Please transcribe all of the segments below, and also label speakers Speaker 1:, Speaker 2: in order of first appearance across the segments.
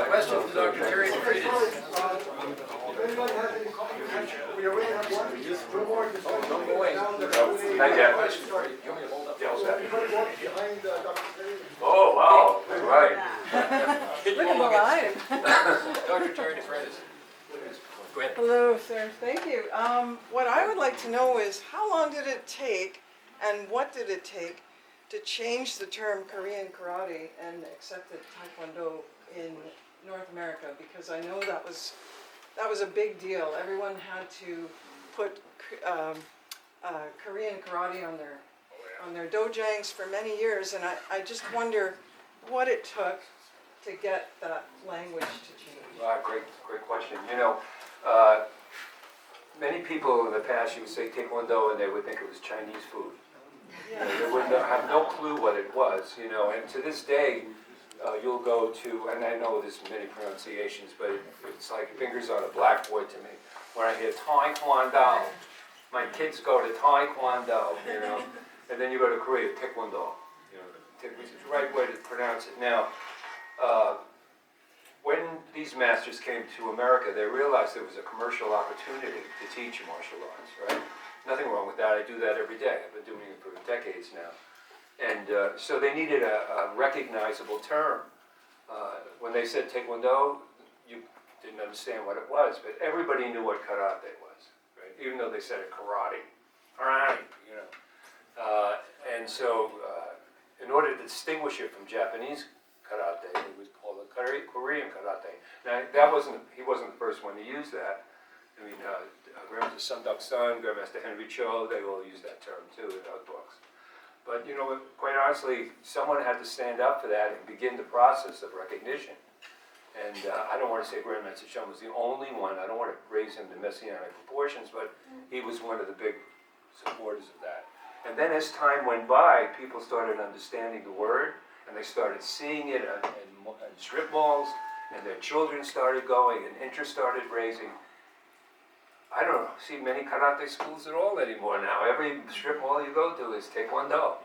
Speaker 1: Question from Dr. Terry DeFreitas. Don't go away.
Speaker 2: Not yet.
Speaker 1: Question. You want me to hold up?
Speaker 2: Yeah, what's that? Oh, wow, that's right.
Speaker 1: Look
Speaker 3: at the line.
Speaker 1: Dr. Terry DeFreitas. Go ahead.
Speaker 3: Hello, sir. Thank you. What I would like to know is how long did it take and what did it take to change the term Korean karate and accept it Taekwondo in North America? Because I know that was a big deal. Everyone had to put Korean karate on their dojangs for many years, and I just wonder what it took to get that language to change.
Speaker 2: Great question. You know, many people in the past, you would say Taekwondo and they would think it was Chinese food.
Speaker 3: Yeah.
Speaker 2: They would have no clue what it was, you know, and to this day, you'll go to, and I know there's many pronunciations, but it's like fingers on a blackboard to me. When I hear Taekwondo, my kids go to Taekwondo, you know, and then you go to Korea, Taekwondo, you know, which is the right way to pronounce it. Now, when these masters came to America, they realized there was a commercial opportunity to teach martial arts, right? Nothing wrong with that. I do that every day. I've been doing it for decades now. And so they needed a recognizable term. When they said Taekwondo, you didn't understand what it was, but everybody knew what karate was, right? Even though they said it karate, you know. And so in order to distinguish it from Japanese karate, it was called Korean karate. Now, he wasn't the first one to use that. I mean, Grandmaster Sun, Grandmaster Henry Cho, they all use that term too in our books. But, you know, quite honestly, someone had to stand up for that and begin the process of recognition. And I don't want to say Grandmaster Chun was the only one. I don't want to raise him to messianic proportions, but he was one of the big supporters of that. And then as time went by, people started understanding the word, and they started seeing it in strip malls, and their children started going, and interest started raising. I don't see many karate schools at all anymore now. Every strip mall you go to is Taekwondo.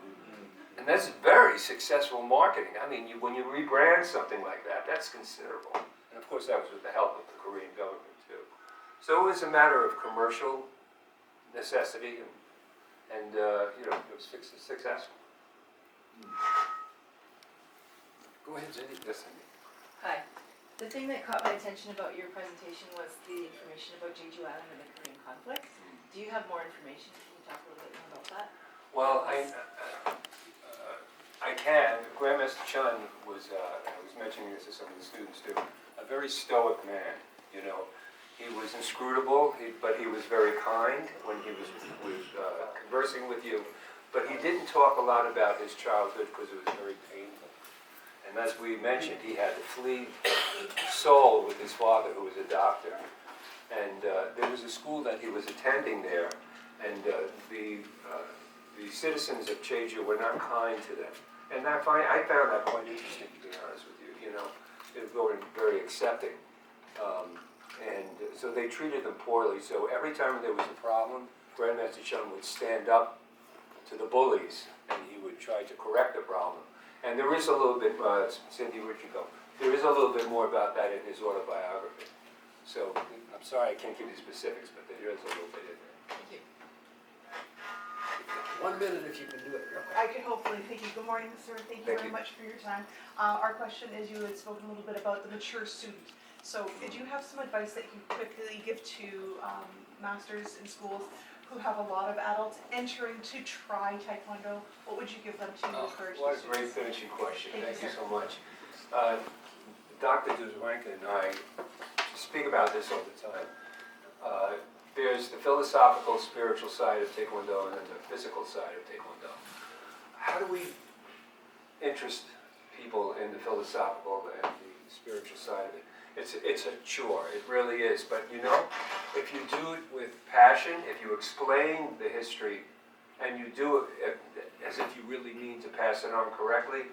Speaker 2: And that's very successful marketing. I mean, when you rebrand something like that, that's considerable. And of course, that was with the help of the Korean government, too. So it was a matter of commercial necessity, and you know, it was successful. Go ahead, Jenny. Listen.
Speaker 4: Hi. The thing that caught my attention about your presentation was the information about Jeju Island and the Korean conflict. Do you have more information? Can you talk a little bit more about that?
Speaker 2: Well, I can. Grandmaster Chun was, I was mentioning this to some of the students too, a very stoic man, you know. He was inscrutable, but he was very kind when he was conversing with you. But he didn't talk a lot about his childhood because it was very painful. And as we mentioned, he had to flee Seoul with his father, who was a doctor. And there was a school that he was attending there, and the citizens of Jeju were not kind to them. And I found that quite interesting, to be honest with you. You know, they were very accepting. And so they treated them poorly. So every time there was a problem, Grandmaster Chun would stand up to the bullies, and he would try to correct the problem. And there is a little bit, Cindy, where'd you go? There is a little bit more about that in his autobiography. So I'm sorry I can't give you specifics, but there is a little bit in there.
Speaker 4: Thank you.
Speaker 1: 1 minute if you can do it. Real quick.
Speaker 5: I could hopefully. Thank you. Good morning, sir. Thank you very much for your time. Our question is, you had spoken a little bit about the mature student. So did you have some advice that you could quickly give to masters in schools who have a lot of adults entering to try Taekwondo? What would you give them to encourage
Speaker 2: What a
Speaker 5: the
Speaker 2: great
Speaker 5: students?
Speaker 2: finishing question. Thank you
Speaker 5: sir.
Speaker 2: so much. Dr. Duzwanka and I speak about this all the time. There's the philosophical, spiritual side of Taekwondo and then the physical side of Taekwondo. How do we interest people in the philosophical and the spiritual side of it? It's a chore, it really is. But you know, if you do it with passion, if you explain the history, and you do it as if you really mean to pass it on correctly,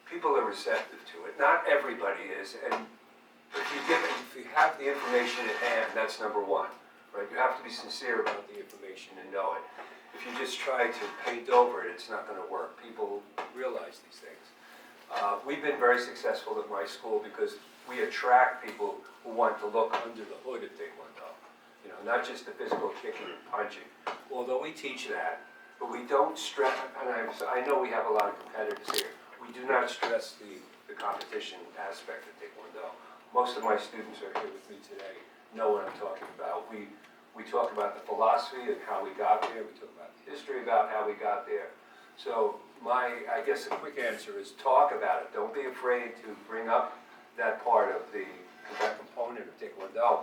Speaker 2: people are receptive to it. Not everybody is, and if you have the information at hand, that's number one, right? You have to be sincere about the information and know it. If you just try to paint over it, it's not going to work. People realize these things. We've been very successful at my school because we attract people who want to look under the hood of Taekwondo. You know, not just the physical kicking and punching. Although we teach that, but we don't stress, and I know we have a lot of competitors here, we do not stress the competition aspect of Taekwondo. Most of my students are here with me today, know what I'm talking about. We talk about the philosophy and how we got there, we talk about the history about how we got there. So I guess the quick answer is talk about it. Don't be afraid to bring up that part of that component of Taekwondo,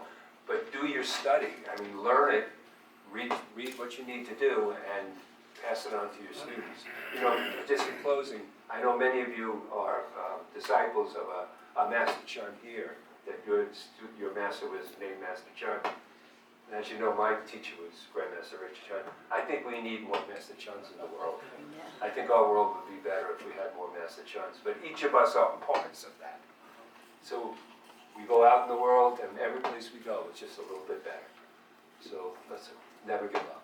Speaker 2: but do your study. I mean, learn it, read what you need to do, and pass it on to your students. You know, just in closing, I know many of you are disciples of a Master Chun here, that your master was named Master Chun. And as you know, my teacher was Grandmaster Chun. I think we need more Master Chuns in the world. I think our world would be better if we had more Master Chuns, but each of us are parts of that. So we go out in the world, and every place we go, it's just a little bit better. So let's never give up.